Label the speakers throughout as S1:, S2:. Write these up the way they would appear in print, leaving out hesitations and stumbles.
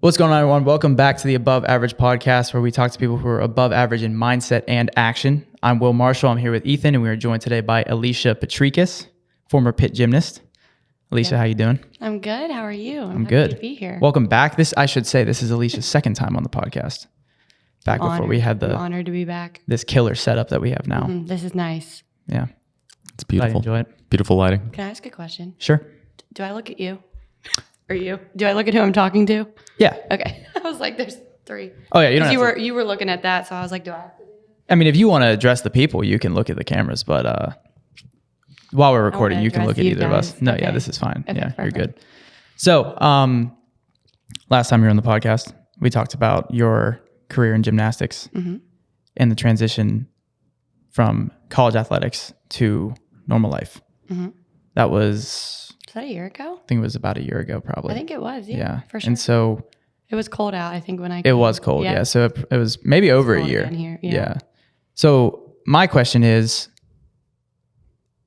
S1: What's going on, everyone? Welcome back to the Above Average podcast, where we talk to people who are above average in mindset and action. I'm Will Marshall. I'm here with Ethan, and we are joined today by Alecia Petrikis, former Pitt gymnast. Alecia, how you doing?
S2: I'm good. How are you?
S1: I'm good.
S2: Happy to be here.
S1: Welcome back. This is Alicia's second time on the podcast. Back before we had
S2: I'm honored to be back.
S1: This killer setup that we have now.
S2: This is nice.
S1: Yeah.
S3: It's beautiful.
S1: Enjoy it.
S3: Beautiful lighting.
S2: Can I ask a question?
S1: Sure.
S2: Do I look at you? Or you? Do I look at who I'm talking to?
S1: Yeah.
S2: Okay. I was like, there's three.
S1: Oh yeah, you don't have
S2: you were looking at that, so I was like, do I have to do
S1: I mean, if you want to address the people, you can look at the cameras, but while we're recording, you can look at either of us. No,
S2: Okay.
S1: Yeah, this is fine.
S2: Okay,
S1: Yeah,
S2: perfect.
S1: you're good. So, last time you were on the podcast, we talked about your career in gymnastics and the transition from college athletics to normal life. That was,
S2: Is that a year ago?
S1: I think it was about a year ago, probably.
S2: I think it was,
S1: Yeah.
S2: for sure.
S1: And so
S2: It was cold out, I think, when I
S1: it
S2: came.
S1: was cold. Yeah. So it was maybe over a
S2: cold
S1: year.
S2: down here,
S1: Yeah.
S2: yeah.
S1: So my question is,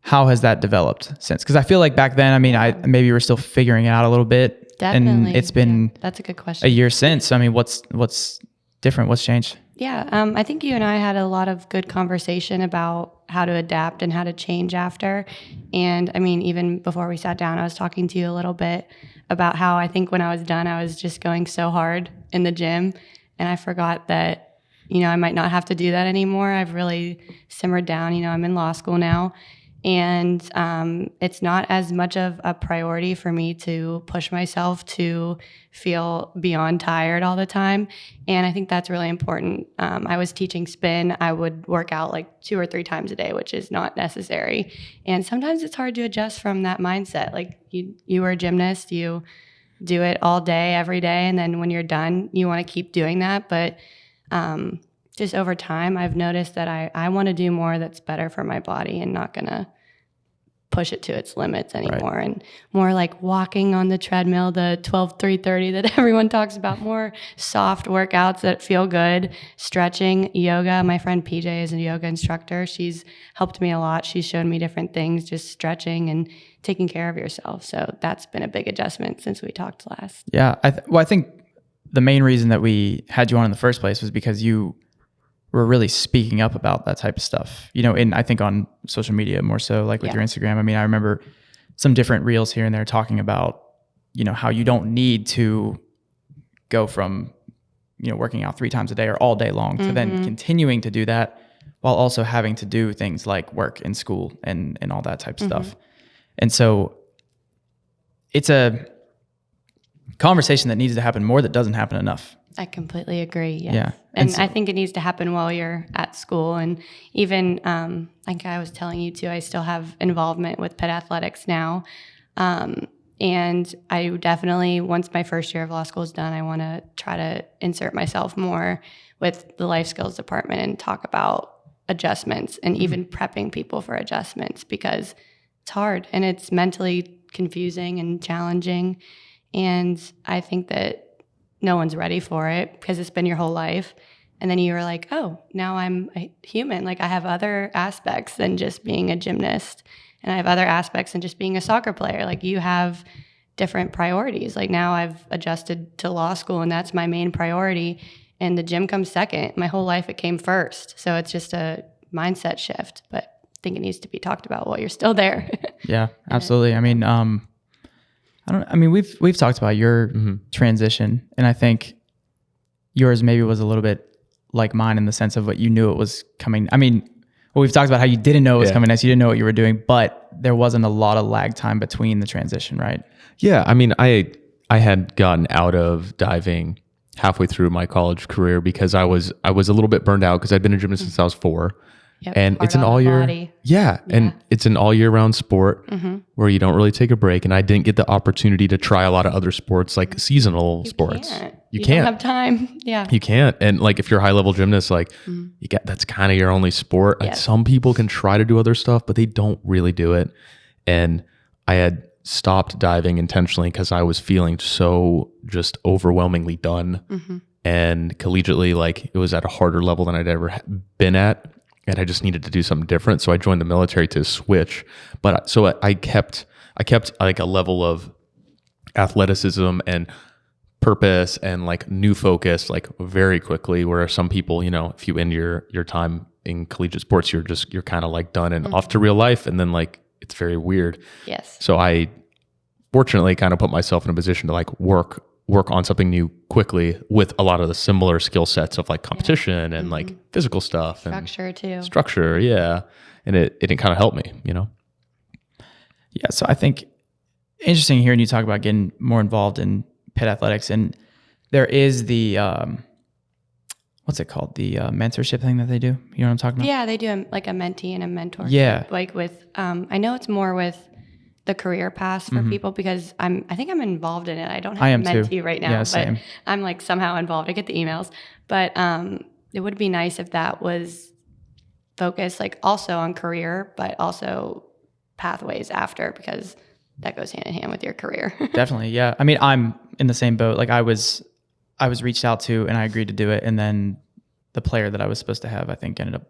S1: how has that developed since? Because I feel like back then, I mean, maybe we're still figuring it out a little bit.
S2: Definitely.
S1: And it's been
S2: That's a good question.
S1: a year since. I mean, what's different? What's changed?
S2: Yeah, I think you and I had a lot of good conversation about how to adapt and how to change after. And I mean, even before we sat down, I was talking to you a little bit about how I think when I was done, I was just going so hard in the gym, and I forgot that, I might not have to do that anymore. I've really simmered down. I'm in law school now, and it's not as much of a priority for me to push myself to feel beyond tired all the time. And I think that's really important. I was teaching spin. I would work out like 2 or 3 times a day, which is not necessary. And sometimes it's hard to adjust from that mindset. Like you were a gymnast, you do it all day, every day. And then when you're done, you want to keep doing that. But just over time, I've noticed that I want to do more that's better for my body and not going to push it to its limits anymore.
S1: Right.
S2: And more like walking on the treadmill, the 12-3-30 that everyone talks about, more soft workouts that feel good, stretching, yoga. My friend PJ is a yoga instructor. She's helped me a lot. She's shown me different things, just stretching and taking care of yourself. So that's been a big adjustment since we talked last.
S1: Yeah. I think the main reason that we had you on in the first place was because you were really speaking up about that type of stuff, and I think on social media more so, like with your Instagram. I mean, I remember some different reels here and there talking about, how you don't need to go from, working out 3 times a day or all day long to then continuing to do that while also having to do things like work and school and all that type of stuff. And so it's a conversation that needs to happen more, that doesn't happen enough.
S2: I completely agree. Yes.
S1: Yeah.
S2: And
S1: so,
S2: I think it needs to happen while you're at school. And even, like I was telling you too, I still have involvement with Pitt Athletics now. And I definitely, once my first year of law school is done, I want to try to insert myself more with the life skills department and talk about adjustments and even prepping people for adjustments, because it's hard and it's mentally confusing and challenging. And I think that no one's ready for it because it's been your whole life. And then you were like, oh, now I'm a human. Like, I have other aspects than just being a gymnast. And I have other aspects than just being a soccer player. Like, you have different priorities. Like, now I've adjusted to law school and that's my main priority. And the gym comes second. My whole life, it came first. So it's just a mindset shift. But I think it needs to be talked about while you're still there.
S1: Yeah, absolutely. I mean, we've talked about your transition, and I think yours maybe was a little bit like mine in the sense of what you knew it was coming. I mean, we've talked about how you didn't know it was coming next. You didn't know what you were doing, but there wasn't a lot of lag time between the transition, right?
S3: Yeah, I mean, I had gotten out of diving halfway through my college career because I was a little bit burned out because I'd been a gymnast since I was 4.
S2: Yep,
S3: and it's an all year, and it's an all year round sport where you don't really take a break. And I didn't get the opportunity to try a lot of other sports, like seasonal sports.
S2: You
S3: can't
S2: don't have time. Yeah,
S3: you can't. And like, if you're a high level gymnast, like that's kind of your only sport. Like, some people can try to do other stuff, but they don't really do it. And I had stopped diving intentionally because I was feeling so just overwhelmingly done. And collegiately, like, it was at a harder level than I'd ever been at. And I just needed to do something different. So I joined the military to switch. But so I kept like a level of athleticism and purpose and like new focus like very quickly, where some people, you know, if you end your time in collegiate sports, you're kind of like done and off to real life, and then like it's very weird.
S2: Yes.
S3: So I fortunately kind of put myself in a position to like work on something new quickly with a lot of the similar skill sets of like competition and like physical stuff
S2: Structure
S3: and
S2: too.
S3: structure. Yeah. And it kind of helped me, you know?
S1: Yeah. So I think interesting hearing you talk about getting more involved in Pitt athletics, and there is the, what's it called? The mentorship thing that they do. You know what I'm talking about?
S2: Yeah, they do like a mentee and a mentor.
S1: Yeah.
S2: Like with, I know it's more with the career paths for people, because I think I'm involved in it. I don't have a mentee right now, but
S1: same.
S2: I'm like somehow involved. I get the emails, but it would be nice if that was focused like also on career, but also pathways after, because that goes hand in hand with your career.
S1: Definitely. Yeah. I mean, I'm in the same boat. Like I was reached out to and I agreed to do it. And then the player that I was supposed to have, I think ended up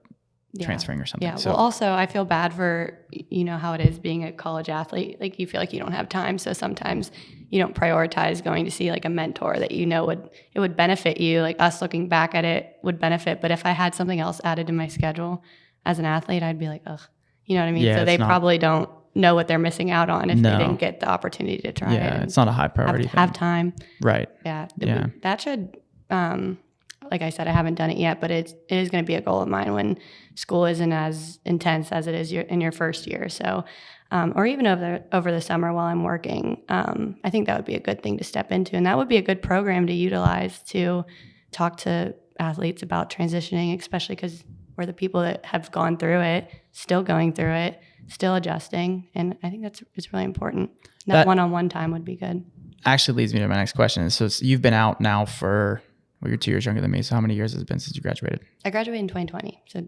S1: transferring or something.
S2: Yeah.
S1: So,
S2: well, also I feel bad for, you know, how it is being a college athlete. Like you feel like you don't have time. So sometimes you don't prioritize going to see like a mentor that, you know, it would benefit you. Like us looking back at it would benefit. But if I had something else added to my schedule as an athlete, I'd be like, ugh, you know what I mean?
S1: Yeah,
S2: so they probably don't know what they're missing out on if they didn't get the opportunity to try it.
S1: Yeah. It's not a high priority
S2: have time.
S1: Right.
S2: Yeah.
S1: Yeah.
S2: That should, like I said, I haven't done it yet, but it is going to be a goal of mine when school isn't as intense as it is in your first year. So, or even over the summer while I'm working, I think that would be a good thing to step into. And that would be a good program to utilize to talk to athletes about transitioning, especially because we're the people that have gone through it, still going through it, still adjusting. And I think it's really important. That one-on-one time would be good.
S1: Actually leads me to my next question. So you've been out now for, well, you're 2 years younger than me. So how many years has it been since you graduated?
S2: I graduated in 2020. So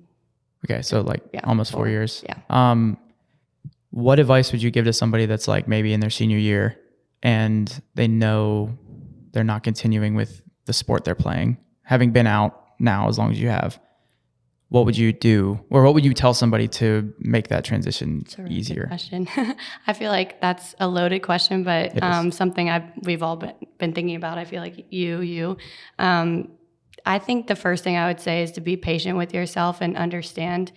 S1: okay. So like almost 4 years.
S2: Yeah.
S1: What advice would you give to somebody that's like maybe in their senior year and they know they're not continuing with the sport they're playing, having been out now as long as you have? What would you do, or what would you tell somebody to make that transition easier?
S2: Good question. I feel like that's a loaded question, but something we've all been thinking about. I feel like you. I think the first thing I would say is to be patient with yourself and understand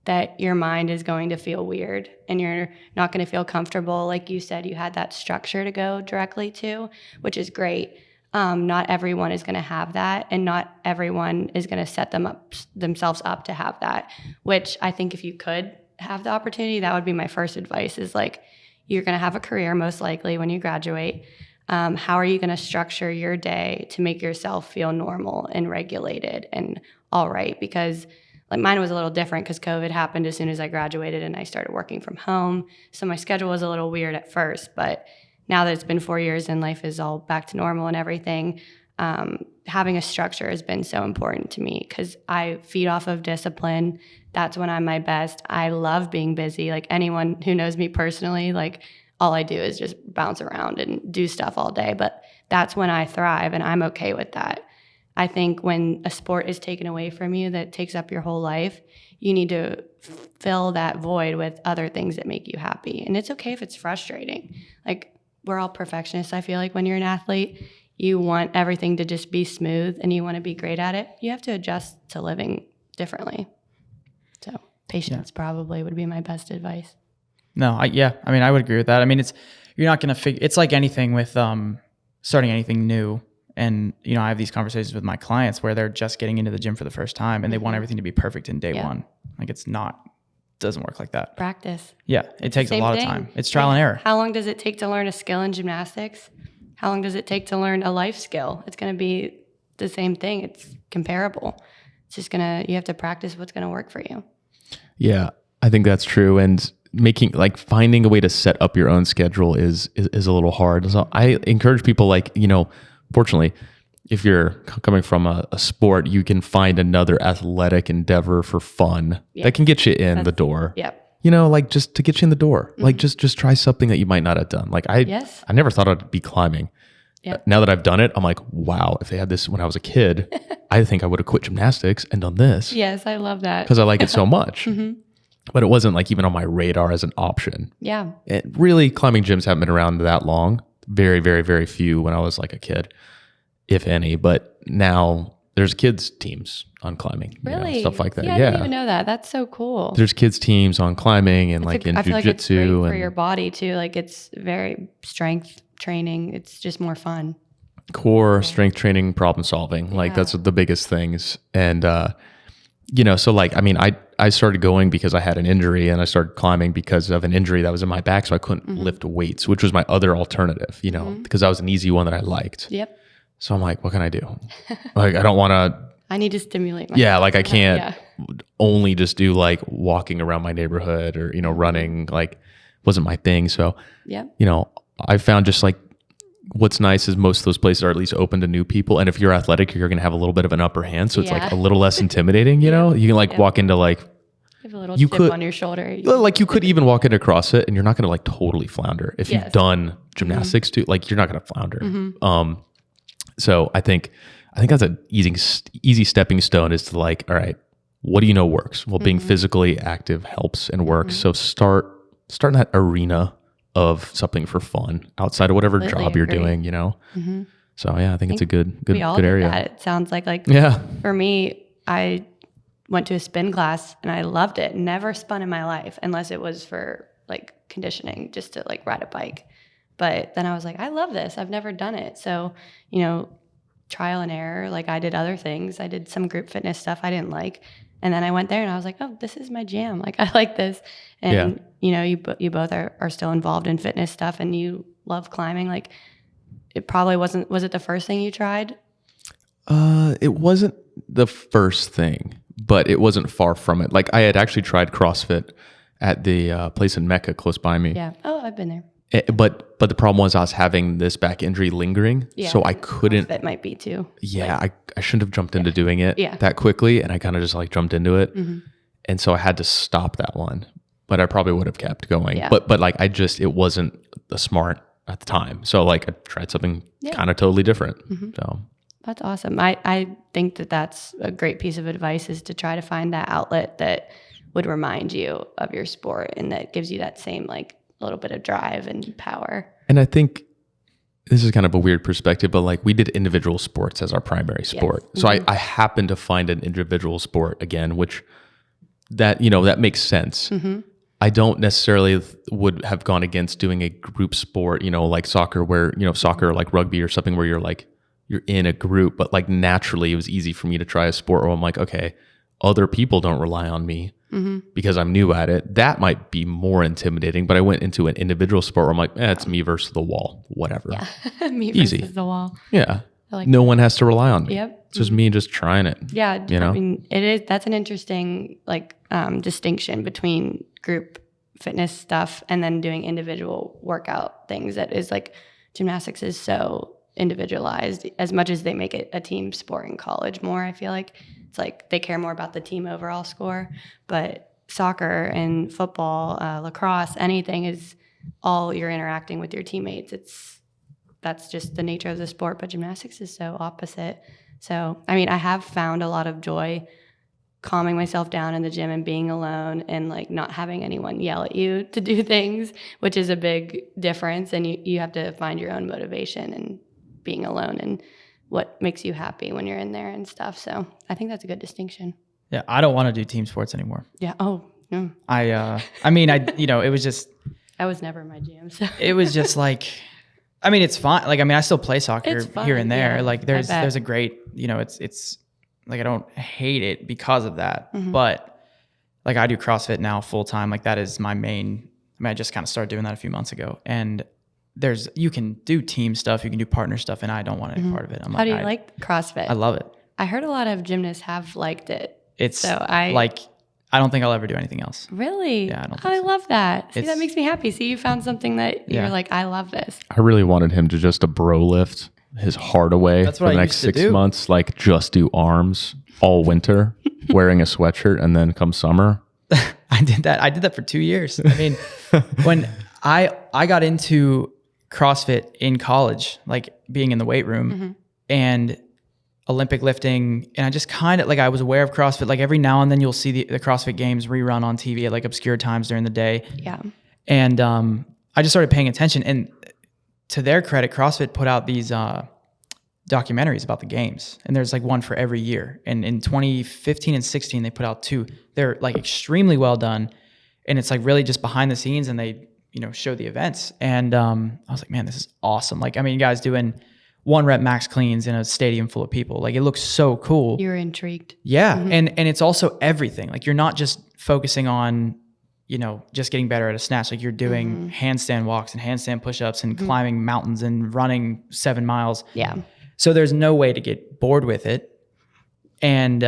S2: that your mind is going to feel weird and you're not going to feel comfortable. Like you said, you had that structure to go directly to, which is great. Not everyone is going to have that, and not everyone is going to set themselves up to have that, which I think if you could have the opportunity, that would be my first advice, is like, you're going to have a career most likely when you graduate. How are you going to structure your day to make yourself feel normal and regulated and all right? Because like mine was a little different because COVID happened as soon as I graduated and I started working from home. So my schedule was a little weird at first, but now that it's been 4 years and life is all back to normal and everything, having a structure has been so important to me because I feed off of discipline. That's when I'm my best. I love being busy. Like anyone who knows me personally, like all I do is just bounce around and do stuff all day. But that's when I thrive, and I'm okay with that. I think when a sport is taken away from you that takes up your whole life, you need to fill that void with other things that make you happy. And it's okay if it's frustrating. Like, we're all perfectionists, I feel like, when you're an athlete. You want everything to just be smooth and you want to be great at it. You have to adjust to living differently. So patience probably would be my best advice.
S1: No, I mean, I would agree with that. I mean, you're not going to figure, it's like anything with starting anything new. And, you know, I have these conversations with my clients where they're just getting into the gym for the first time and they want everything to be perfect in day one. Like doesn't work like that.
S2: Practice.
S1: Yeah, it takes a lot of time. It's trial and error.
S2: How long does it take to learn a skill in gymnastics? How long does it take to learn a life skill? It's going to be the same thing. It's comparable. It's just you have to practice what's going to work for you.
S3: Yeah, I think that's true. And finding a way to set up your own schedule is a little hard. So I encourage people, like, you know, fortunately, if you're coming from a sport, you can find another athletic endeavor for fun that can get you in the door.
S2: Yep.
S3: You know, like just to get you in the door, like just try something that you might not have done. Like I never thought I'd be climbing. Yep. Now that I've done it, I'm like, wow, if they had this when I was a kid, I think I would have quit gymnastics and done this.
S2: Yes, I love that.
S3: Because I like it so much. But it wasn't like even on my radar as an option.
S2: Yeah.
S3: Really, climbing gyms haven't been around that long. Very, very, very few when I was like a kid. if any. But now there's kids teams on climbing,
S2: Really?
S3: stuff like that.
S2: Yeah, I didn't even know that. That's so cool.
S3: There's kids teams on climbing and like in
S2: I feel like it's
S3: jujitsu
S2: great for your body too. Like it's very strength training. It's just more fun.
S3: Core strength training, problem solving. Like that's the biggest things. And, so like, I mean, I started going because I had an injury, and I started climbing because of an injury that was in my back. So I couldn't lift weights, which was my other alternative, because that was an easy one that I liked.
S2: Yep.
S3: So I'm like, what can I do? Like, I don't want to.
S2: I need to stimulate myself.
S3: Yeah, like I can't only just do like walking around my neighborhood or, running, like wasn't my thing. So, I found just like what's nice is most of those places are at least open to new people. And if you're athletic, you're going to have a little bit of an upper hand. So it's like a little less intimidating, you can like walk into like,
S2: you have a little chip on your shoulder.
S3: Like you could even walk into CrossFit and you're not going to like totally flounder. If you've done gymnastics too, like you're not going to flounder. So I think that's an easy stepping stone is to like, all right, what do you know works? Well, being physically active helps and works. So start in that arena of something for fun outside of whatever job you're doing, So yeah, I think it's a good area.
S2: That. It sounds like for me, I went to a spin class and I loved it. Never spun in my life unless it was for like conditioning, just to like ride a bike. But then I was like, I love this. I've never done it. So, trial and error. Like I did other things. I did some group fitness stuff I didn't like. And then I went there and I was like, oh, this is my jam. Like I like this. And, you both are still involved in fitness stuff and you love climbing. Like it probably was it the first thing you tried?
S3: It wasn't the first thing, but it wasn't far from it. Like I had actually tried CrossFit at the place in Mecca close by me.
S2: Yeah. Oh, I've been there.
S3: But the problem was I was having this back injury lingering, so I couldn't.
S2: That might be too.
S3: Yeah, I shouldn't have jumped into doing it that quickly, and I kind of just like jumped into it, and so I had to stop that one. But I probably would have kept going. Yeah. But like it wasn't the smart at the time. So like I tried something kind of totally different. So
S2: that's awesome. I think that's a great piece of advice is to try to find that outlet that would remind you of your sport and that gives you that same like a little bit of drive and power. And
S3: I think this is kind of a weird perspective, but like we did individual sports as our primary sport. Yes. So I happened to find an individual sport again, which that makes sense. I don't necessarily would have gone against doing a group sport, like soccer where, soccer or like rugby or something where you're in a group, but like naturally it was easy for me to try a sport where I'm like, okay, other people don't rely on me. Because I'm new at it. That might be more intimidating, but I went into an individual sport where I'm like, it's me versus the wall, whatever.
S2: Yeah, me versus the wall.
S3: Yeah, like no one has to rely on me.
S2: Yep,
S3: it's just me just trying it.
S2: Yeah, I mean, that's an interesting like distinction between group fitness stuff and then doing individual workout things. That is like gymnastics is so individualized as much as they make it a team sport in college more. I feel like it's like they care more about the team overall score, but soccer and football, lacrosse, anything is all you're interacting with your teammates. That's just the nature of the sport, but gymnastics is so opposite. So, I mean, I have found a lot of joy calming myself down in the gym and being alone and like not having anyone yell at you to do things, which is a big difference. And you have to find your own motivation and being alone and what makes you happy when you're in there and stuff. So I think that's a good distinction.
S1: Yeah. I don't want to do team sports anymore.
S2: Yeah. Oh, no.
S1: It was just,
S2: I was never my jam. So
S1: it was just like, I mean, it's fine. Like, I mean, I still play soccer here and there. Yeah, like there's a great, it's like, I don't hate it because of that, but like I do CrossFit now full time. Like that is my main, I just kind of started doing that a few months ago, and you can do team stuff, you can do partner stuff, and I don't want any part of it.
S2: How do you like CrossFit?
S1: I love it.
S2: I heard a lot of gymnasts have liked it.
S1: I don't think I'll ever do anything else.
S2: Really?
S1: Yeah,
S2: I love that. See, that makes me happy. See, you found something that you're like, I love this.
S3: I really wanted him to just bro lift his heart away for the next 6 months, like just do arms all winter, wearing a sweatshirt, and then come summer.
S1: I did that for 2 years. I mean, when I got into CrossFit in college, like being in the weight room and Olympic lifting, and I just kind of like, I was aware of CrossFit. Like every now and then you'll see the CrossFit games rerun on TV at like obscure times during the day.
S2: Yeah.
S1: And I just started paying attention, and to their credit, CrossFit put out these documentaries about the games, and there's like one for every year. And in 2015 and 16, they put out 2. They're like extremely well done, and it's like really just behind the scenes, and they, you know, show the events. And I was like, man, this is awesome. Like, I mean, you guys doing 1 rep max cleans in a stadium full of people. Like, it looks so cool.
S2: You were intrigued.
S1: Yeah. And it's also everything. Like, you're not just focusing on, you know, just getting better at a snatch. Like, you're doing handstand walks and handstand push-ups and climbing mountains and running 7 miles.
S2: Yeah.
S1: So there's no way to get bored with it. And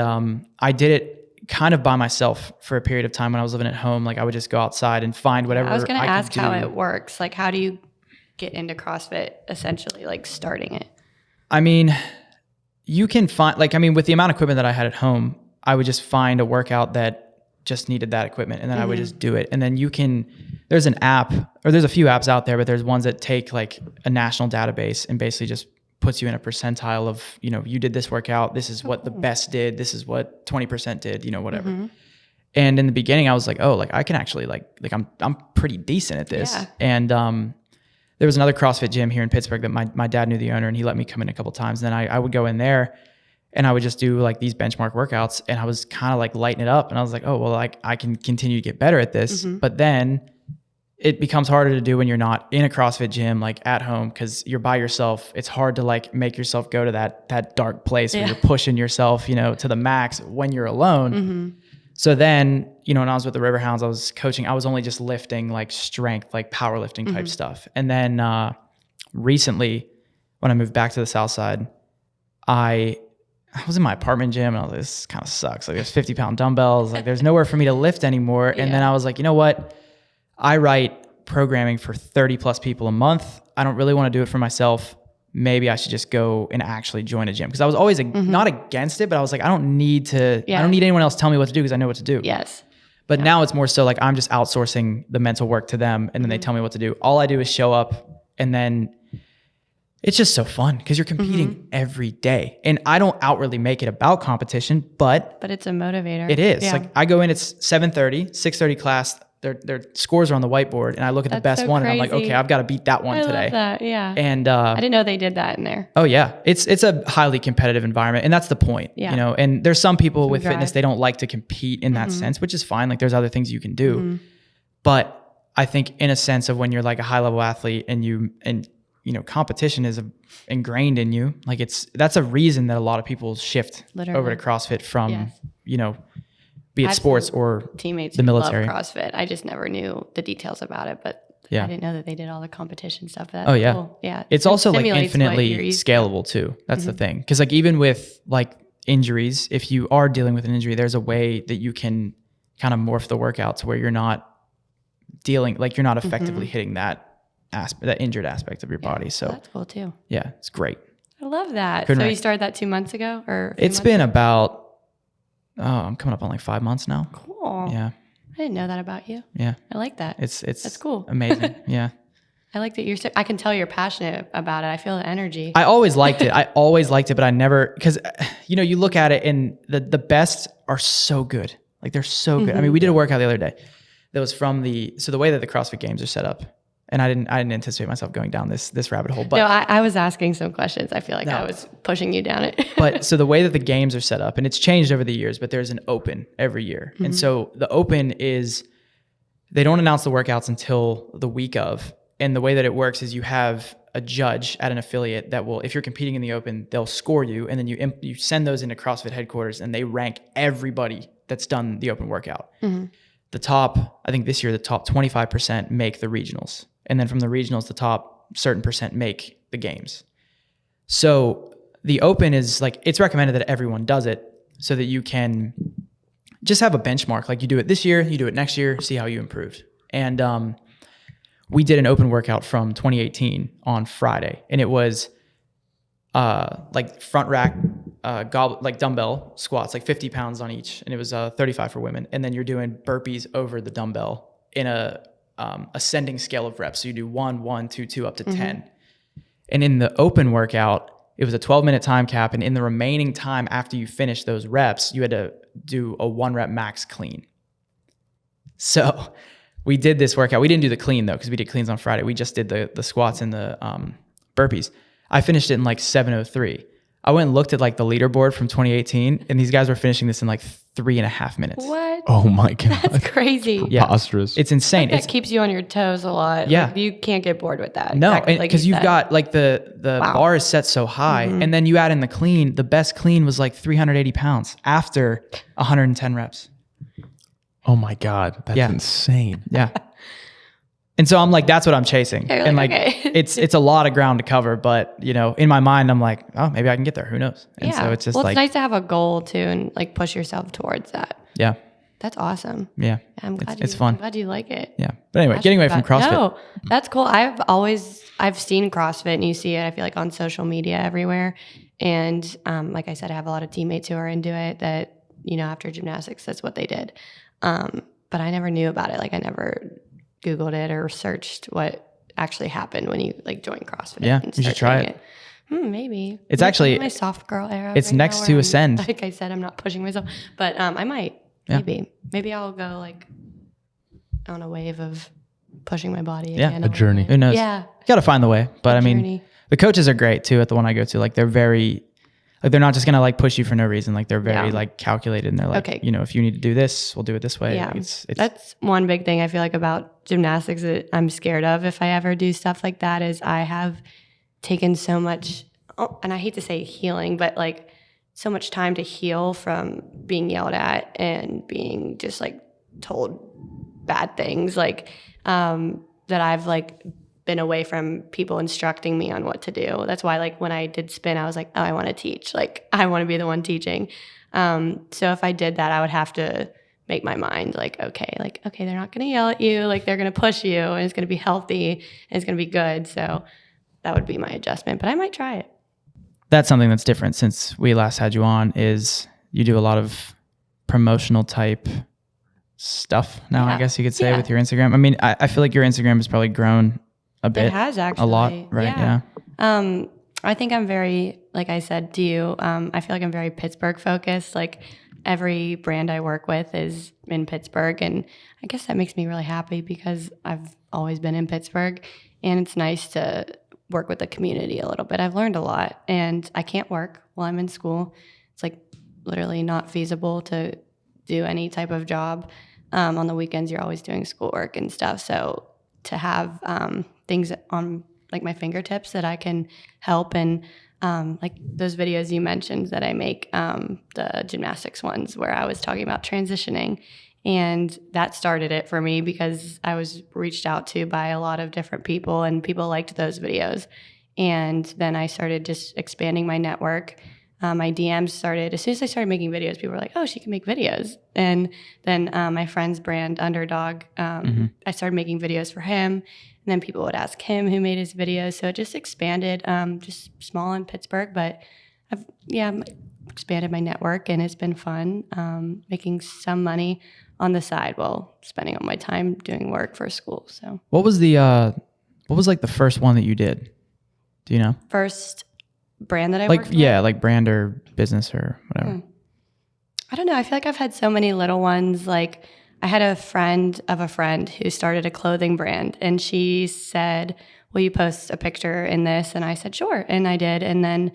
S1: I did it kind of by myself for a period of time when I was living at home. Like, I would just go outside and find whatever
S2: I was going to ask
S1: could
S2: how
S1: do.
S2: it works. Like, how do you get into CrossFit, essentially, like starting it?
S1: I mean, you can find, like, I mean, with the amount of equipment that I had at home, I would just find a workout that just needed that equipment, and then I would just do it. And then there's an app, or there's a few apps out there, but there's ones that take like a national database and basically just puts you in a percentile of, you know, you did this workout, this is what the best did, this is what 20% did, you know, whatever. And in the beginning I was like, oh, like I can actually like I'm pretty decent at this.
S2: Yeah.
S1: And there was another CrossFit gym here in Pittsburgh that my dad knew the owner, and he let me come in a couple times. And then I would go in there and I would just do like these benchmark workouts, and I was kind of like lighting it up, and I was like, oh, well, like I can continue to get better at this. But then it becomes harder to do when you're not in a CrossFit gym, like at home, because you're by yourself. It's hard to like make yourself go to that dark place where you're pushing yourself, you know, to the max when you're alone. So then, you know, when I was with the Riverhounds, I was coaching. I was only just lifting like strength, like powerlifting type stuff. And then recently, when I moved back to the South Side, I was in my apartment gym, and I was like, this kind of sucks. Like, there's 50-pound dumbbells. Like, there's nowhere for me to lift anymore. And then I was like, you know what? I write programming for 30 plus people a month. I don't really want to do it for myself. Maybe I should just go and actually join a gym. Because I was always not against it, but I was like, I don't need anyone else tell me what to do, because I know what to do.
S2: Yes.
S1: But now it's more so like I'm just outsourcing the mental work to them, and then they tell me what to do. All I do is show up, and then it's just so fun because you're competing every day. And I don't outwardly make it about competition, but
S2: it's a motivator.
S1: It is.
S2: Yeah.
S1: Like, I go in, it's 7:30, 6:30 class. Their scores are on the whiteboard, and I look at the best one, and I'm like, okay, I've got to beat that one today.
S2: I love that. Yeah.
S1: And
S2: I didn't know they did that in there.
S1: oh yeah, it's a highly competitive environment, and that's the point.
S2: Yeah.
S1: You know, and there's some people with
S2: drive.
S1: fitness, they don't like to compete in that sense, which is fine. Like, there's other things you can do, but I think in a sense of when you're like a high level athlete, and you know, competition is ingrained in you. Like, that's a reason that a lot of people shift over to CrossFit from you know, be it sports or
S2: teammates
S1: the military.
S2: Love CrossFit. I just never knew the details about it, but I didn't know that they did all the competition stuff. That's cool. Yeah.
S1: It's also like infinitely scalable too. That's the thing. Because like, even with like injuries, if you are dealing with an injury, there's a way that you can kind of morph the workout to where you're not effectively hitting that injured aspect of your body. So
S2: that's cool too.
S1: Yeah, it's great.
S2: I love that.
S1: Couldn't
S2: You started that 2 months ago, or
S1: it's been about I'm coming up on like 5 months now.
S2: Cool.
S1: Yeah.
S2: I didn't know that about you.
S1: Yeah.
S2: I like that.
S1: That's
S2: cool.
S1: Amazing. Yeah.
S2: I like that I can tell you're passionate about it. I feel the energy.
S1: I always liked it. But I never, because you know, you look at it, and the best are so good. Like, they're so good. I mean, we did a workout the other day that was from the way that the CrossFit Games are set up. And I didn't anticipate myself going down this rabbit hole. But
S2: no, I was asking some questions. I feel like I was pushing you down it.
S1: But so the way that the games are set up, and it's changed over the years, but there's an open every year. And so the open is, they don't announce the workouts until the week of. And the way that it works is you have a judge at an affiliate that will, if you're competing in the open, they'll score you, and then you send those into CrossFit headquarters, and they rank everybody that's done the open workout. The top, I think this year, the top 25% make the regionals. And then from the regionals, the top certain percent make the games. So the open is like, it's recommended that everyone does it so that you can just have a benchmark. Like, you do it this year, you do it next year, see how you improved. And we did an open workout from 2018 on Friday, and it was like front rack, like dumbbell squats, like 50 pounds on each. And it was 35 for women. And then you're doing burpees over the dumbbell in a ascending scale of reps. So you do 1, 1, 2, 2 up to 10. And in the open workout, it was a 12-minute time cap. And in the remaining time after you finish those reps, you had to do a 1 rep max clean. So we did this workout. We didn't do the clean though, because we did cleans on Friday. We just did the squats and the burpees. I finished it in like 7:03. I went and looked at like the leaderboard from 2018, and these guys were finishing this in like 3.5 minutes.
S2: What?
S3: Oh my God.
S2: That's crazy.
S1: Yeah.
S3: Preposterous.
S1: It's insane.
S2: That keeps you on your toes a lot.
S1: Yeah.
S2: Like, you can't get bored with that.
S1: No,
S2: Exactly
S1: because you've got like the bar is set so high, and then you add in the clean. The best clean was like 380 pounds after 110 reps.
S3: Oh my God. That's insane.
S1: Yeah. And so I'm like, that's what I'm chasing.
S2: You're
S1: and
S2: like,
S1: like,
S2: okay.
S1: it's a lot of ground to cover, but you know, in my mind, I'm like, oh, maybe I can get there. Who knows? And so it's just
S2: well,
S1: like,
S2: it's nice to have a goal too, and like push yourself towards that.
S1: yeah,
S2: That's awesome.
S1: yeah.
S2: I'm glad
S1: It's fun.
S2: I'm glad you like it.
S1: Yeah. But anyway, getting away from CrossFit.
S2: No, that's cool. I've seen CrossFit, and you see it, I feel like, on social media everywhere. And like I said, I have a lot of teammates who are into it that, you know, after gymnastics, that's what they did. But I never knew about it. Like, I never Googled it or searched what actually happened when you like joined CrossFit.
S1: Yeah,
S2: and
S1: you should try it.
S2: Maybe.
S1: It's actually
S2: my soft girl era.
S1: it's
S2: right
S1: next
S2: now
S1: to
S2: where
S1: Ascend.
S2: Like I said, I'm not pushing myself, but I might.
S1: Yeah.
S2: Maybe I'll go like on a wave of pushing my body.
S1: Yeah,
S2: again
S3: a journey.
S1: Who knows?
S2: Yeah.
S1: You got to find the way. But I mean,
S2: journey.
S1: the coaches are great too at the one I go to. Like, they're very, like, they're not just going to like push you for no reason. Like, they're very like calculated, and they're like,
S2: Okay.
S1: you know, if you need to do this, we'll do it this way.
S2: Yeah.
S1: Like, it's
S2: That's one big thing I feel like about gymnastics that I'm scared of if I ever do stuff like that is I have taken so much, and I hate to say healing, but like so much time to heal from being yelled at and being just like told bad things, like that I've like been away from people instructing me on what to do. That's why like when I did spin, I was like, oh, I want to teach. Like, I want to be the one teaching. So if I did that, I would have to make my mind like, okay, they're not going to yell at you. Like, they're going to push you, and it's going to be healthy, and it's going to be good. So that would be my adjustment, but I might try it.
S1: that's something that's different since we last had you on, is you do a lot of promotional type stuff now, I guess you could say, with your Instagram. I mean, I feel like your Instagram has probably grown a bit.
S2: It has actually.
S1: A lot, right? Yeah.
S2: I think I'm very, like I said to you, I feel like I'm very Pittsburgh focused. Like, every brand I work with is in Pittsburgh, and I guess that makes me really happy because I've always been in Pittsburgh, and it's nice to work with the community a little bit. I've learned a lot, and I can't work while I'm in school. It's like literally not feasible to do any type of job. On the weekends, you're always doing schoolwork and stuff. So to have things on like my fingertips that I can help, and like those videos you mentioned that I make, the gymnastics ones where I was talking about transitioning, and that started it for me because I was reached out to by a lot of different people, and people liked those videos. And then I started just expanding my network. My DMs started, as soon as I started making videos, people were like, oh, she can make videos. And then my friend's brand, Underdog, I started making videos for him. And then people would ask him who made his videos. So it just expanded, just small in Pittsburgh. But I've expanded my network, and it's been fun making some money on the side while spending all my time doing work for school. So
S1: What was like the first one that you did? Do you know?
S2: first brand that I
S1: Like,
S2: worked with?
S1: yeah, like brand or business or whatever.
S2: I don't know. I feel like I've had so many little ones. Like, I had a friend of a friend who started a clothing brand, and she said, will you post a picture in this? And I said, sure. And I did. And then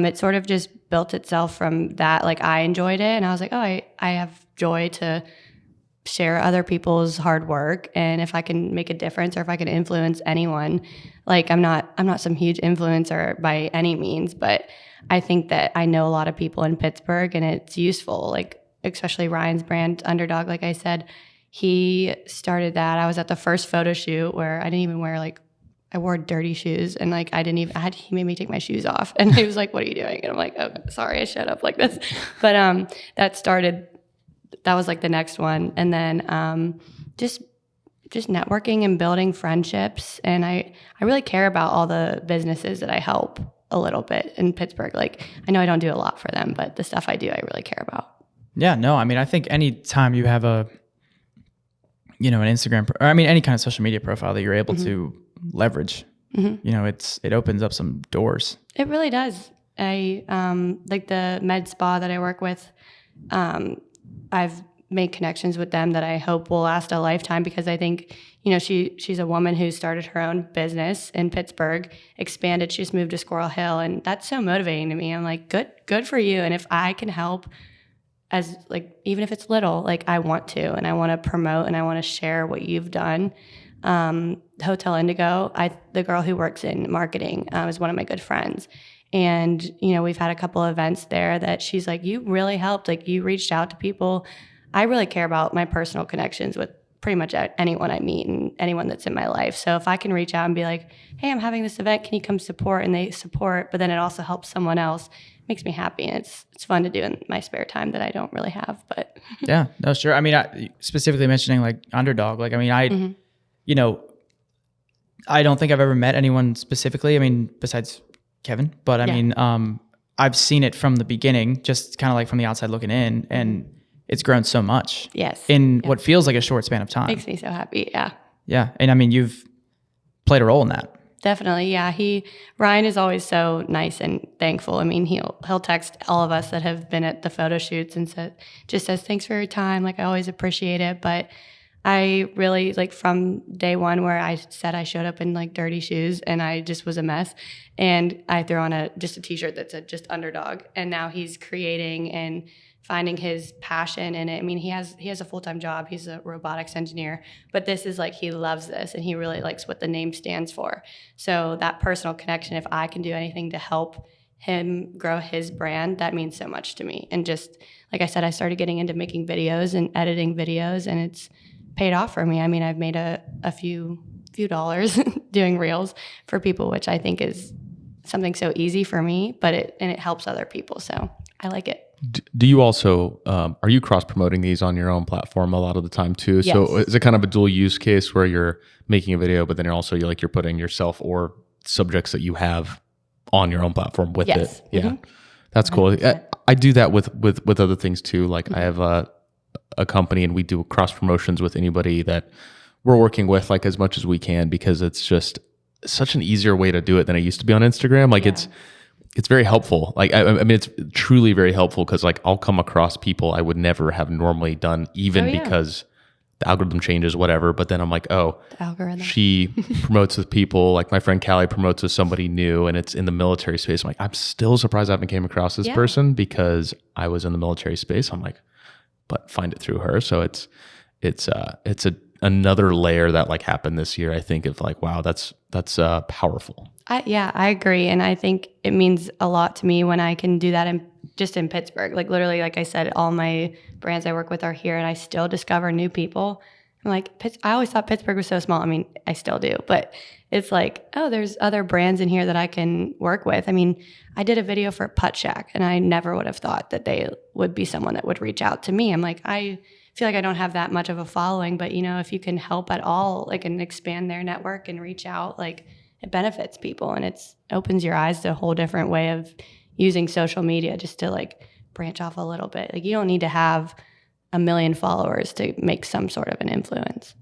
S2: it sort of just built itself from that. Like, I enjoyed it, and I was like, oh, I have joy to share other people's hard work, and if I can make a difference or if I can influence anyone, like I'm not some huge influencer by any means, but I think that I know a lot of people in Pittsburgh, and it's useful. Like, especially Ryan's brand, Underdog, like I said, he started that. I was at the first photo shoot where I didn't even wear, like, I wore dirty shoes, and like he made me take my shoes off, and he was like, what are you doing? And I'm like, oh, sorry, I shut up like this. But that was like the next one. And then just networking and building friendships. And I really care about all the businesses that I help a little bit in Pittsburgh. Like, I know I don't do a lot for them, but the stuff I do, I really care about.
S1: Yeah, no, I mean, I think any time you have an Instagram, or I mean, any kind of social media profile that you're able to leverage, it opens up some doors.
S2: It really does. I like the med spa that I work with. I've make connections with them that I hope will last a lifetime, because I think, you know, she's a woman who started her own business in Pittsburgh, expanded, she just moved to Squirrel Hill, and that's so motivating to me. I'm like, good for you. And if I can help, as like, even if it's little, like I want to, and I want to promote and I want to share what you've done. Hotel Indigo, the girl who works in marketing is one of my good friends. And, you know, we've had a couple of events there that she's like, you really helped. Like, you reached out to people. I really care about my personal connections with pretty much anyone I meet and anyone that's in my life. So if I can reach out and be like, hey, I'm having this event, can you come support? And they support, but then it also helps someone else. It makes me happy. And it's fun to do in my spare time that I don't really have, but.
S1: Yeah, no, sure. I mean, specifically mentioning like underdog, like, I mean, you know, I don't think I've ever met anyone specifically. I mean, besides Kevin, but I mean, I've seen it from the beginning, just kind of like from the outside looking in, and it's grown so much.
S2: Yes.
S1: In what feels like a short span of time.
S2: Makes me so happy. Yeah.
S1: Yeah. And I mean, you've played a role in that.
S2: Definitely. Yeah. Ryan is always so nice and thankful. I mean, he'll text all of us that have been at the photo shoots and just says, thanks for your time. Like, I always appreciate it. But I really, like, from day one where I said I showed up in like dirty shoes and I just was a mess, and I threw on just a t-shirt that said just underdog. And now he's creating and finding his passion in it. I mean, he has a full-time job. He's a robotics engineer, but this is like, he loves this and he really likes what the name stands for. So that personal connection, if I can do anything to help him grow his brand, that means so much to me. And just like I said, I started getting into making videos and editing videos, and it's paid off for me. I mean, I've made a few dollars doing reels for people, which I think is something so easy for me, but it helps other people. So I like it.
S3: Do you also, are you cross promoting these on your own platform a lot of the time too?
S2: Yes.
S3: So is it kind of a dual use case where you're making a video, but then you're putting yourself or subjects that you have on your own platform with
S2: Yes.
S3: it? Yeah. That's cool. I do that with other things too. Like I have a company, and we do cross promotions with anybody that we're working with, like, as much as we can, because it's just such an easier way to do it than it used to be on Instagram. Like it's very helpful. Like, I mean, it's truly very helpful, because like I'll come across people I would never have normally done, even because the algorithm changes, whatever. But then I'm like, oh,
S2: The algorithm.
S3: she promotes with people, like my friend Callie promotes with somebody new, and it's in the military space. I'm like, I'm still surprised I haven't came across this person, because I was in the military space. I'm like, but find it through her. So it's another layer that like happened this year, I think, of like, wow, that's powerful.
S2: I agree. And I think it means a lot to me when I can do that in Pittsburgh. Like, literally, like I said, all my brands I work with are here, and I still discover new people. I'm like, I always thought Pittsburgh was so small. I mean, I still do, but it's like, oh, there's other brands in here that I can work with. I mean, I did a video for Putt Shack, and I never would have thought that they would be someone that would reach out to me. I'm like, I feel like I don't have that much of a following, but you know, if you can help at all, like, and expand their network and reach out, like, it benefits people, and it opens your eyes to a whole different way of using social media, just to like branch off a little bit. Like, you don't need to have 1 million followers to make some sort of an influence.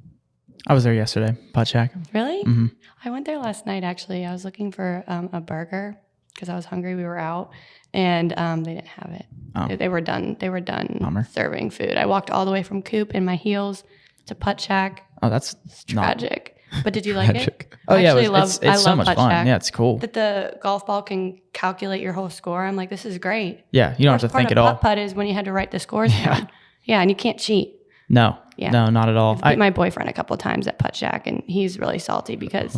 S1: I was there yesterday, Putt Shack.
S2: Really?
S1: Mm-hmm.
S2: I went there last night, actually. I was looking for a burger because I was hungry. We were out, and they didn't have it.
S1: Oh.
S2: They were done. They were done
S1: Bummer.
S2: serving food. I walked all the way from Coop in my heels to Putt Shack.
S1: Oh, that's
S2: Tragic. But did you like it?
S1: Oh yeah,
S2: I
S1: it's
S2: love
S1: so much
S2: Putt
S1: fun.
S2: Shack.
S1: Yeah, it's cool.
S2: That the golf ball can calculate your whole score. I'm like, this is great.
S1: Yeah, you don't have to think at all.
S2: Putt is when you had to write the scores down. Yeah, and you can't cheat.
S1: No,
S2: Yeah.
S1: no, not at all.
S2: I beat my boyfriend a couple of times at Putt Shack, and he's really salty because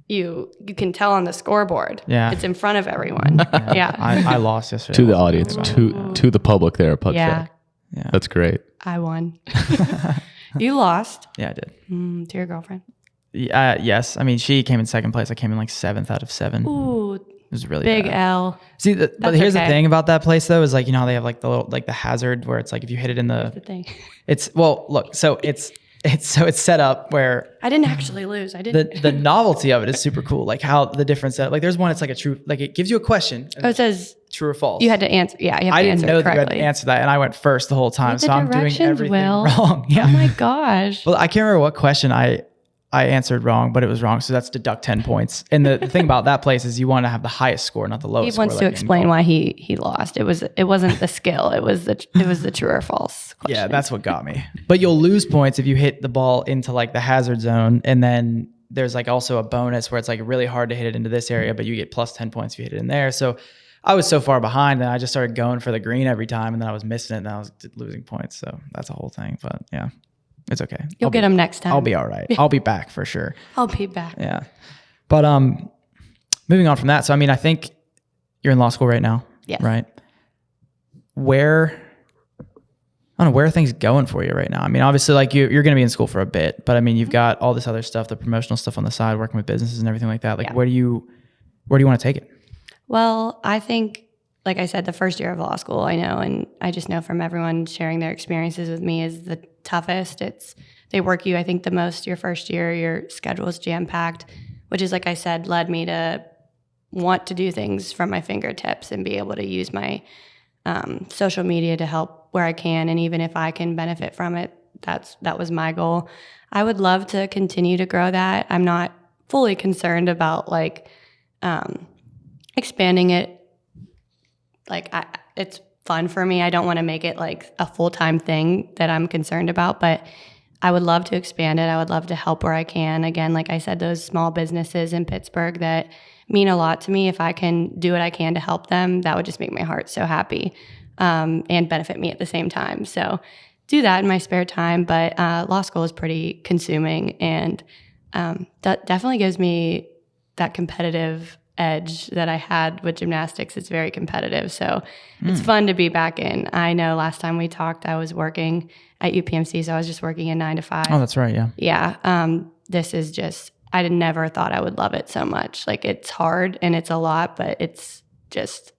S2: you can tell on the scoreboard.
S1: Yeah.
S2: It's in front of everyone. Yeah.
S1: I lost yesterday.
S3: To the audience, to the public there at Putt Shack.
S1: Yeah.
S3: That's great.
S2: I won. You lost
S1: Yeah, I did.
S2: to your girlfriend.
S1: Yes. I mean, she came in second place. I came in like 7th out of 7.
S2: Ooh,
S1: It was really
S2: big
S1: bad.
S2: L.
S1: See, but
S2: That's
S1: here's the
S2: okay.
S1: thing about that place though, is like, you know how they have like the little, like the hazard where it's like if you hit it in
S2: The
S1: the,
S2: thing.
S1: look, so it's set up where
S2: I didn't actually lose. I didn't.
S1: the novelty of it is super cool. Like how the difference, like there's one, it's like a true, like it gives you a question,
S2: Oh, it says
S1: true or false.
S2: you had to answer. Yeah, you have
S1: I
S2: to
S1: didn't
S2: answer
S1: know
S2: it
S1: that you had
S2: correctly.
S1: to answer that, and I went first the whole time,
S2: Read the
S1: so I'm doing
S2: directions,
S1: everything
S2: Will.
S1: wrong. Yeah.
S2: Oh my gosh.
S1: Well, I can't remember what question I I answered wrong, but it was wrong. So that's deduct 10 points. And the thing about that place is you want to have the highest score, not the lowest score.
S2: He wants to explain why he lost. It wasn't the skill. It was the true or false question.
S1: Yeah, that's what got me. But you'll lose points if you hit the ball into like the hazard zone. And then there's like also a bonus where it's like really hard to hit it into this area, but you get plus 10 points if you hit it in there. So I was so far behind that I just started going for the green every time, and then I was missing it and I was losing points. So that's a whole thing. But yeah. It's okay.
S2: You'll get them next time.
S1: I'll be all right. I'll be back for sure.
S2: I'll be back.
S1: Yeah. But moving on from that. So, I mean, I think you're in law school right now.
S2: Yes.
S1: Right? Where are things going for you right now? I mean, obviously, like you're going to be in school for a bit, but I mean, you've got all this other stuff, the promotional stuff on the side, working with businesses and everything like that. Like, where do you want to take it?
S2: Well, I think, like I said, the first year of law school, I know, and I just know from everyone sharing their experiences with me, is the toughest. They work you, I think, the most your first year. Your schedule is jam-packed, which is, like I said, led me to want to do things from my fingertips and be able to use my social media to help where I can. And even if I can benefit from it, that was my goal. I would love to continue to grow that. I'm not fully concerned about like expanding it. Like it's fun for me. I don't want to make it like a full-time thing that I'm concerned about, but I would love to expand it. I would love to help where I can. Again, like I said, those small businesses in Pittsburgh that mean a lot to me. If I can do what I can to help them, that would just make my heart so happy and benefit me at the same time. So do that in my spare time. But law school is pretty consuming, and that definitely gives me that competitive edge that I had with gymnastics. It's very competitive. So it's fun to be back in. I know last time we talked, I was working at UPMC, so I was just working a 9 to 5.
S1: Oh, that's right. Yeah.
S2: Yeah. This is just, I never thought I would love it so much. Like it's hard and it's a lot, but it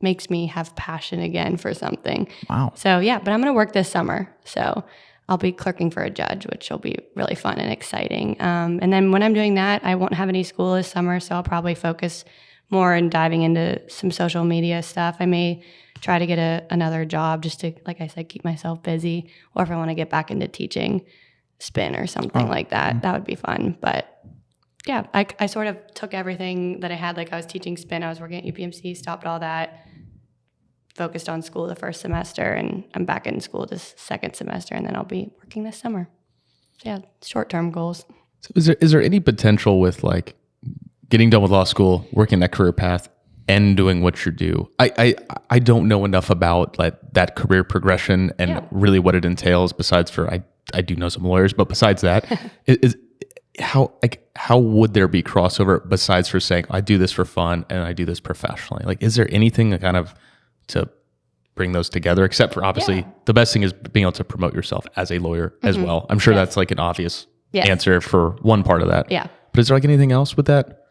S2: makes me have passion again for something.
S1: Wow.
S2: So yeah, but I'm going to work this summer. So I'll be clerking for a judge, which will be really fun and exciting. And then when I'm doing that, I won't have any school this summer, so I'll probably focus more in diving into some social media stuff. I may try to get another job just to, like I said, keep myself busy. Or if I want to get back into teaching spin or something like that, that would be fun. But yeah, I sort of took everything that I had. Like I was teaching spin, I was working at UPMC, stopped all that, focused on school the first semester, and I'm back in school this second semester, and then I'll be working this summer. So yeah, short-term goals.
S3: So is there any potential with like getting done with law school, working that career path, and doing what you do? I don't know enough about like that career progression and really what it entails. Besides for I do know some lawyers, but besides that, how would there be crossover besides for saying I do this for fun and I do this professionally? Like, is there anything that kind of to bring those together, except for obviously the best thing is being able to promote yourself as a lawyer as well. I'm sure that's like an obvious answer for one part of that.
S2: Yeah.
S3: But is there like anything else with that?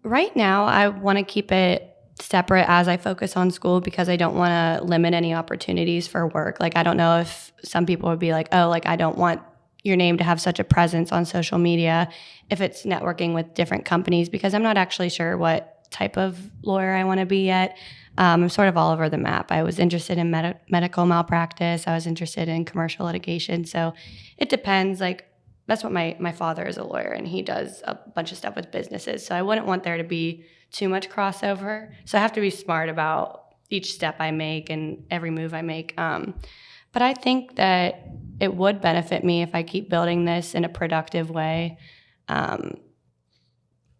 S2: Right now, I want to keep it separate as I focus on school because I don't want to limit any opportunities for work. Like, I don't know if some people would be like, oh, like I don't want your name to have such a presence on social media if it's networking with different companies, because I'm not actually sure what type of lawyer I want to be yet. I'm sort of all over the map. I was interested in medical malpractice. I was interested in commercial litigation. So it depends. Like that's what my father is a lawyer, and he does a bunch of stuff with businesses. So I wouldn't want there to be too much crossover. So I have to be smart about each step I make and every move I make. But I think that it would benefit me if I keep building this in a productive way.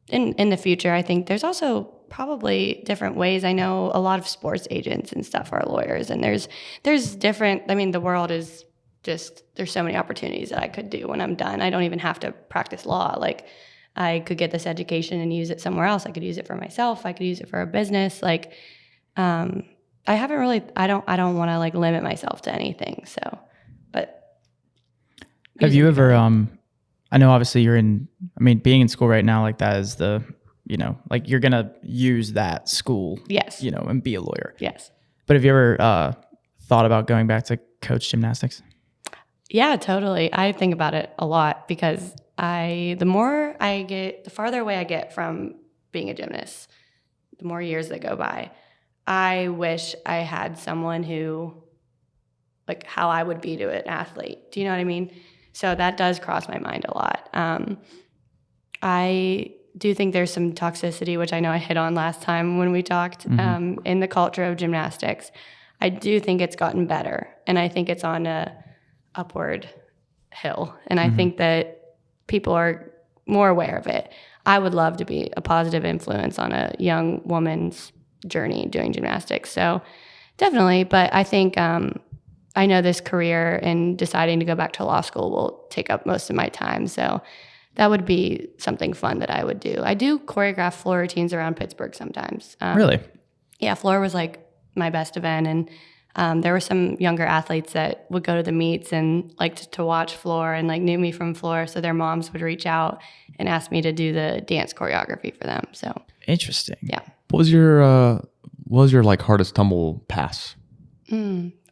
S2: In the future, I think there's also probably different ways. I know a lot of sports agents and stuff are lawyers, and there's different, I mean, the world is just, there's so many opportunities that I could do when I'm done. I don't even have to practice law. Like I could get this education and use it somewhere else. I could use it for myself. I could use it for a business. Like, I haven't really, I don't want to like limit myself to anything. So, but.
S1: Have you ever, I know obviously being in school right now, like that is the, like you're going to use that school,
S2: yes,
S1: and be a lawyer.
S2: Yes.
S1: But have you ever thought about going back to coach gymnastics?
S2: Yeah, totally. I think about it a lot because the farther away I get from being a gymnast, the more years that go by, I wish I had someone who, like how I would be to an athlete. Do you know what I mean? So that does cross my mind a lot. I do think there's some toxicity, which I know I hit on last time when we talked, in the culture of gymnastics. I do think it's gotten better, and I think it's on a upward hill, and I think that people are more aware of it. I would love to be a positive influence on a young woman's journey doing gymnastics. So definitely, but I think I know this career and deciding to go back to law school will take up most of my time. So that would be something fun that I would do. I do choreograph floor routines around Pittsburgh sometimes.
S1: Really?
S2: Yeah, floor was like my best event. And there were some younger athletes that would go to the meets and liked to watch floor and like knew me from floor. So their moms would reach out and ask me to do the dance choreography for them. So
S1: interesting.
S2: Yeah.
S3: What was your like hardest tumble pass?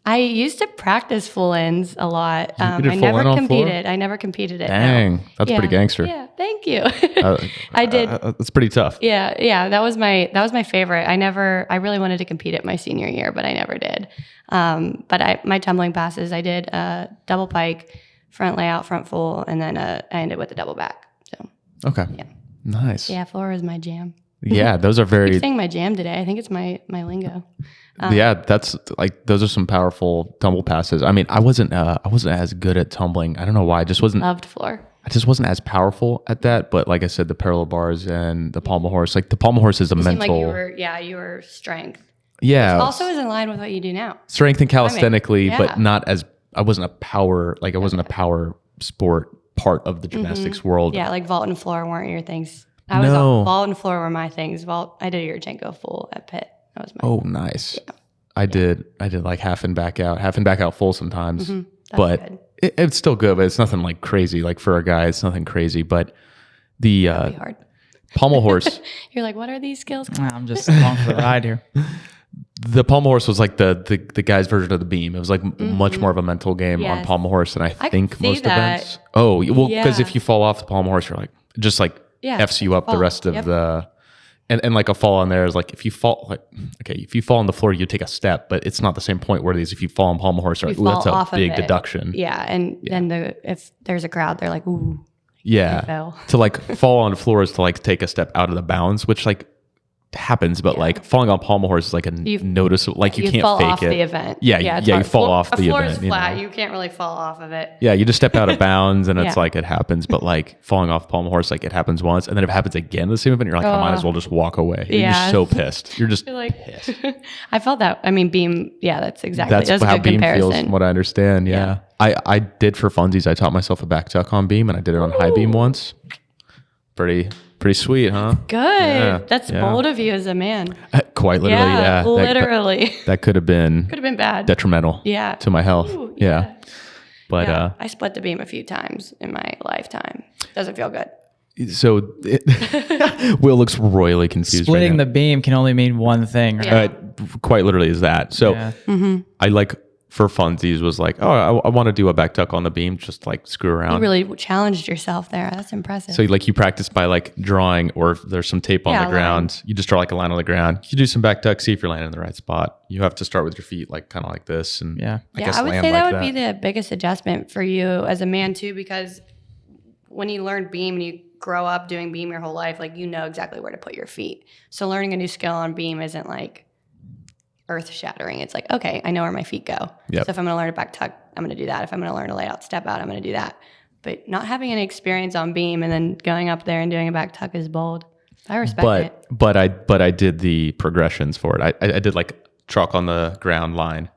S2: I used to practice full ends a lot.
S3: You did
S2: I
S3: full
S2: never
S3: end on floor?
S2: competed. I never competed it.
S3: Dang,
S2: No.
S3: that's pretty gangster.
S2: Yeah, thank you. I did.
S3: That's pretty tough.
S2: Yeah. That was my favorite. I really wanted to compete at my senior year, but I never did. But my tumbling passes, I did a double pike, front layout, front full, and then I ended with a double back. So
S3: Okay.
S2: Yeah.
S3: Nice.
S2: Yeah, floor is my jam.
S3: Yeah, those are
S2: I
S3: very.
S2: keep saying my jam today. I think it's my lingo.
S3: Yeah, that's like those are some powerful tumble passes. I mean, I wasn't as good at tumbling. I don't know why. I just wasn't as powerful at that. But like I said, the parallel bars and the pommel horse. Like the pommel horse is a
S2: It seemed
S3: mental.
S2: like you were strength.
S3: Yeah.
S2: Which also is in line with what you do now.
S3: Strength and calisthenically,
S2: yeah.
S3: but not as. I wasn't a power. Like I wasn't a power sport part of the gymnastics world.
S2: Yeah, like vault and floor weren't your things. Vault and floor were my things. I did a Yurchenko full at Pitt. That was my.
S3: Oh, nice. Yeah. I did like half and back out full sometimes, but it's still good. But it's nothing like crazy. Like for a guy, it's nothing crazy. But the
S2: hard.
S3: Pommel horse.
S2: You're like, what are these skills?
S1: I'm just along for the ride here.
S3: The pommel horse was like the guy's version of the beam. It was like much more of a mental game on pommel horse than I think most events. Oh, well, because if you fall off the pommel horse, you're like just like F's you up the rest of the. And like a fall on there is like if you fall on the floor, you take a step, but it's not the same point where it is if you fall on pommel horse, you're like, ooh, that's a big deduction.
S2: Yeah. And then if there's a crowd, they're like, ooh.
S3: Yeah. To like fall on the floor is to like take a step out of the bounds, which like happens, but like falling on pommel horse is like a noticeable, like you can't
S2: fall
S3: fake
S2: off
S3: it.
S2: The event.
S3: Yeah, you fall off the event.
S2: A floor is flat. You can't really fall off of it.
S3: Yeah, you just step out of bounds and it's like it happens, but like falling off pommel horse, like it happens once, and then if it happens again in the same event, you're like, I might as well just walk away. You're just so pissed. You're like pissed.
S2: I felt that. I mean, beam. Yeah, that's exactly.
S3: That's how beam feels, from what I understand. Yeah. I did for funsies. I taught myself a back tuck on beam, and I did it on high beam once. Pretty sweet, huh?
S2: Good. Yeah, that's bold of you as a man.
S3: Quite literally, yeah.
S2: Literally.
S3: That could have been
S2: bad.
S3: Detrimental to my health.
S2: Ooh,
S3: yeah. But
S2: I split the beam a few times in my lifetime. Doesn't feel good.
S3: So Will looks royally confused.
S1: Splitting the beam can only mean one thing, right?
S3: Quite literally is that. So I like for funsies was like, oh, I want to do a back tuck on the beam, just like screw around.
S2: You really challenged yourself there. That's impressive.
S3: So like you practice by like drawing, or if there's some tape on the ground, you just draw like a line on the ground. You do some back tuck, see if you're landing in the right spot. You have to start with your feet like kind of like this, and
S2: I would say that would be the biggest adjustment for you as a man too, because when you learn beam and you grow up doing beam your whole life, like you know exactly where to put your feet. So learning a new skill on beam isn't like earth shattering. It's like, okay, I know where my feet go. Yep. So if I'm going to learn a back tuck, I'm going to do that. If I'm going to learn a layout step out, I'm going to do that. But not having any experience on beam and then going up there and doing a back tuck is bold. I respect it.
S3: But I did the progressions for it. I did like chalk on the ground line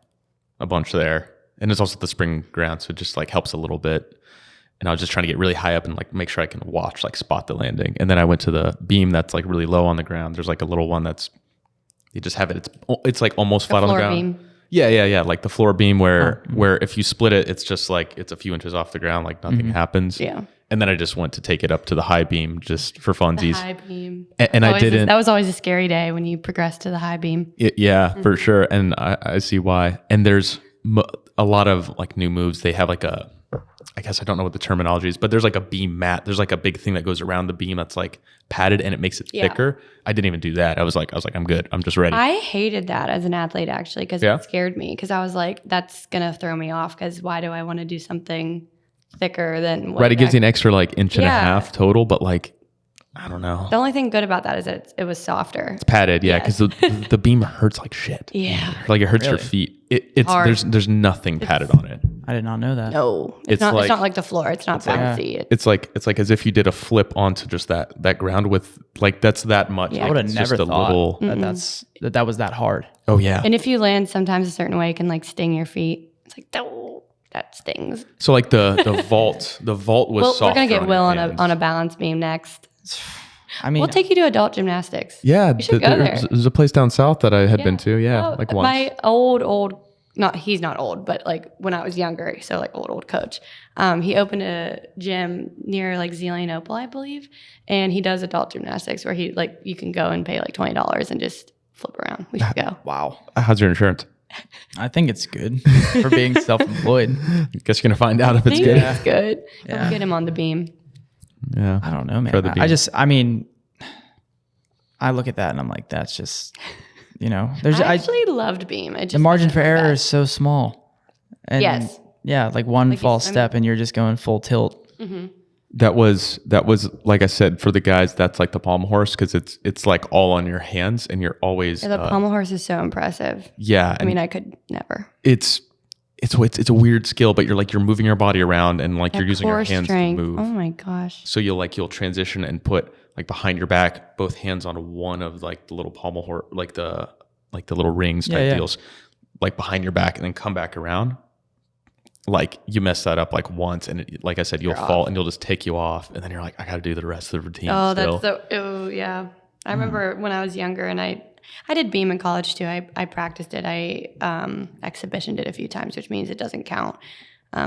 S3: a bunch there. And it's also the spring ground, so it just like helps a little bit. And I was just trying to get really high up and like make sure I can watch, like spot the landing. And then I went to the beam that's like really low on the ground. There's like a little one that's, you just have it. It's like almost flat on the ground. Beam. Yeah. Like the floor beam where if you split it, it's just like it's a few inches off the ground, like nothing happens.
S2: Yeah.
S3: And then I just went to take it up to the high beam just for funsies.
S2: The high beam.
S3: And I didn't.
S2: That was always a scary day when you progressed to the high beam.
S3: For sure. And I see why. And there's a lot of like new moves. They have like I guess I don't know what the terminology is, but there's like a beam mat. There's like a big thing that goes around the beam that's like padded and it makes it thicker. I didn't even do that. I was like, I'm good. I'm just ready.
S2: I hated that as an athlete actually, because it scared me, because I was like, that's going to throw me off, because why do I want to do something thicker than what
S3: Right. It gives you an extra like inch and a
S2: Yeah.
S3: half total, but like, I don't know.
S2: The only thing good about that is that it was softer.
S3: It's padded. Yeah. Cause the beam hurts like shit.
S2: Yeah.
S3: Like it hurts your
S1: Really?
S3: feet. It's
S2: hard.
S3: there's nothing padded on it.
S1: I did not know that.
S2: No,
S3: It's
S2: it's
S3: like-
S2: not like the floor. It's not bouncy.
S3: It's like as if you did a flip onto just that ground with like, that's that much.
S2: Yeah.
S1: I
S3: Like,
S1: would have
S3: it's
S1: never
S3: just a
S1: thought
S3: little,
S1: that was that hard.
S3: oh yeah.
S2: And if you land sometimes a certain way, it can like sting your feet. It's like, oh, that stings.
S3: So like the vault was
S2: Well,
S3: soft.
S2: we're going to get Will on a balance beam next.
S1: I mean,
S2: We'll take you to adult gymnastics.
S3: Yeah.
S2: You should go there.
S3: There's a place down south that I had been to. Yeah.
S2: Oh,
S3: Like once.
S2: My he's not old, but like when I was younger, so like old coach, he opened a gym near like Zelian Opal, I believe, and he does adult gymnastics where he like you can go and pay like $20 and just flip around. We should go.
S1: wow.
S3: How's your insurance?
S1: I think it's good for being self-employed.
S3: Guess you're gonna find out if it's
S2: Maybe
S3: good.
S2: it's good.
S1: Yeah.
S2: We'll get him on the beam.
S3: Yeah.
S1: I don't know, man.
S3: For the beam.
S1: I look at that and I'm like, that's just,
S2: I
S1: there's
S2: actually loved beam.
S1: the margin for error is so small. And
S2: Yes.
S1: Yeah, like one false step and you're just going full tilt.
S3: That was like I said, for the guys, that's like the pommel horse because it's like all on your hands and you're always
S2: The pommel horse is so impressive.
S3: yeah.
S2: I mean, I could never.
S3: it's a weird skill, but you're moving your body around and like you're using your
S2: Core
S3: hands
S2: strength.
S3: to move.
S2: Oh my gosh.
S3: So you'll transition and put like behind your back, both hands on one of like the little pommel horse, like the little rings type deals, like behind your back, and then come back around. Like you mess that up like once, and like I said, you'll fall and you'll just take you off, and then you're like, I got to do the rest of the routine.
S2: Oh,
S3: still.
S2: yeah. I remember when I was younger, and I did beam in college too. I practiced it. I exhibitioned it a few times, which means it doesn't count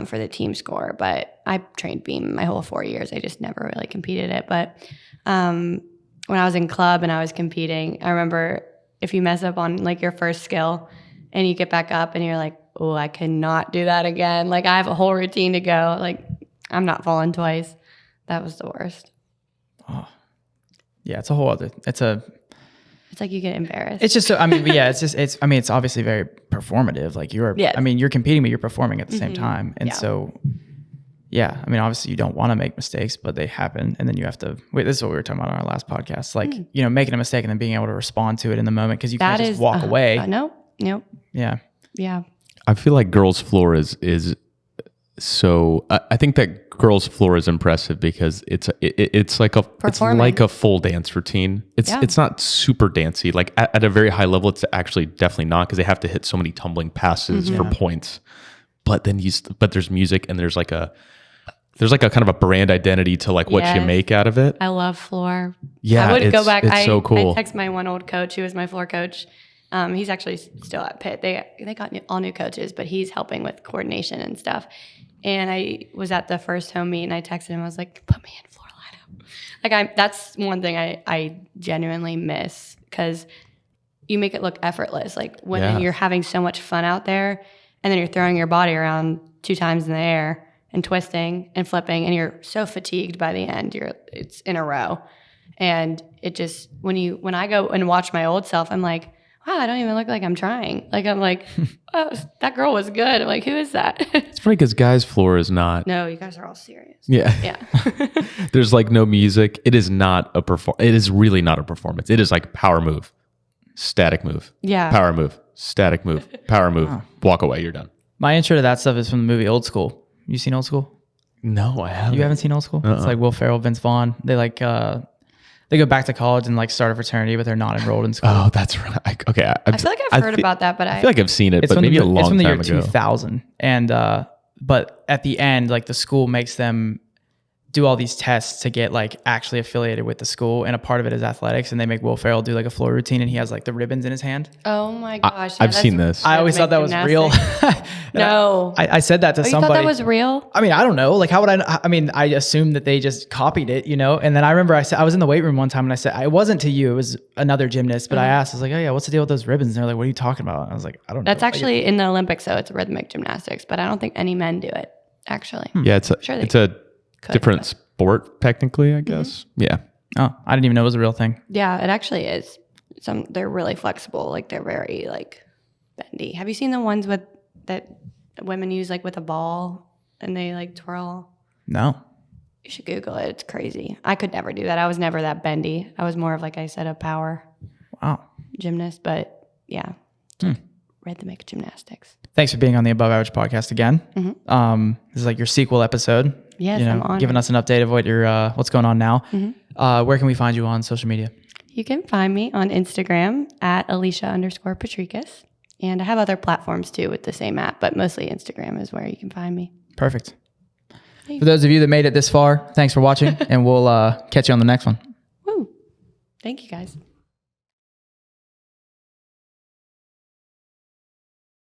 S2: for the team score. But I trained beam my whole 4 years. I just never really competed it. But when I was in club and I was competing, I remember if you mess up on like your first skill and you get back up and you're like, oh, I cannot do that again. Like I have a whole routine to go. Like I'm not falling twice. That was the worst.
S1: Oh. Yeah, it's a whole other,
S2: It's like you get embarrassed.
S1: it's just, it's obviously very performative. Like you're competing, but you're performing at the same time. And so, yeah, I mean, obviously you don't want to make mistakes, but they happen. And then you have to, this is what we were talking about on our last podcast, like, making a mistake and then being able to respond to it in the moment. Cause you can't just walk away.
S2: Nope.
S1: Yeah.
S2: Yeah.
S3: I feel like girls' floor is so. I think that girls' floor is impressive because it's like a full dance routine. It's not super dancey. Like at a very high level, it's actually definitely not because they have to hit so many tumbling passes for points. But then there's music and there's like a kind of a brand identity to like what you make out of it.
S2: I love floor.
S3: Yeah,
S2: I would go back.
S3: It's so cool.
S2: I text my one old coach who was my floor coach. He's actually still at Pitt. They got all new coaches, but he's helping with coordination and stuff. And I was at the first home meet, and I texted him. I was like, "Put me in floor lineup." Like that's one thing I genuinely miss because you make it look effortless. Like when you're having so much fun out there, and then you're throwing your body around 2 times in the air and twisting and flipping, and you're so fatigued by the end. It's in a row, and it just when I go and watch my old self, I'm like, wow, I don't even look like I'm trying. Like, I'm like, oh, that girl was good. I'm like, who is that?
S3: It's funny because guys' floor is not.
S2: No, you guys are all serious.
S3: Yeah.
S2: Yeah.
S3: There's like no music. It is not a It is really not a performance. It is like power move, static move.
S2: Yeah.
S3: Power move, static move, power move. Walk away. You're done.
S1: My intro to that stuff is from the movie Old School. You seen Old School?
S3: No, I haven't.
S1: You haven't seen Old School? It's like Will Ferrell, Vince Vaughn. They like they go back to college and like start a fraternity, but they're not enrolled in school.
S3: Oh, that's right. Okay.
S2: I feel like I've heard about that, but
S3: I feel like I've seen it,
S1: It's
S3: but maybe a long
S1: it's from the
S3: time
S1: year
S3: ago.
S1: 2000. And but at the end, like the school makes them do all these tests to get like actually affiliated with the school, and a part of it is athletics, and they make Will Ferrell do like a floor routine, and he has like the ribbons in his hand.
S2: oh my gosh.
S3: I've seen this.
S1: I always thought that was real.
S2: No.
S1: I said that to
S2: You
S1: somebody.
S2: thought that was real?
S1: I mean, I don't know. Like, how would I mean, I assumed that they just copied it, And then I remember I was in the weight room one time and I said, it wasn't to you, it was another gymnast, but I asked, I was like, oh yeah, what's the deal with those ribbons? And they're like, what are you talking about? And I was like, I don't know.
S2: That's actually in the Olympics, so it's rhythmic gymnastics, but I don't think any men do it, actually.
S3: Yeah, it's a different sport technically, I guess. Yeah.
S1: Oh, I didn't even know it was a real thing.
S2: Yeah, it actually is. They're really flexible. Like they're very like bendy. Have you seen the ones that women use like with a ball and they like twirl?
S1: No.
S2: You should Google it. It's crazy. I could never do that. I was never that bendy. I was more of, like I said, a power gymnast. But yeah, rhythmic gymnastics.
S1: Thanks for being on the Above Average podcast again. This is like your sequel episode.
S2: Yes, I'm honored.
S1: Giving us an update of what what's going on now. Where can we find you on social media? You
S2: can find me on Instagram at Alecia_Petrikis. And I have other platforms too with the same app, but mostly Instagram is where you can find me.
S1: Perfect. For those of you that made it this far, thanks for watching, and we'll catch you on the next one.
S2: Woo. Thank you, guys.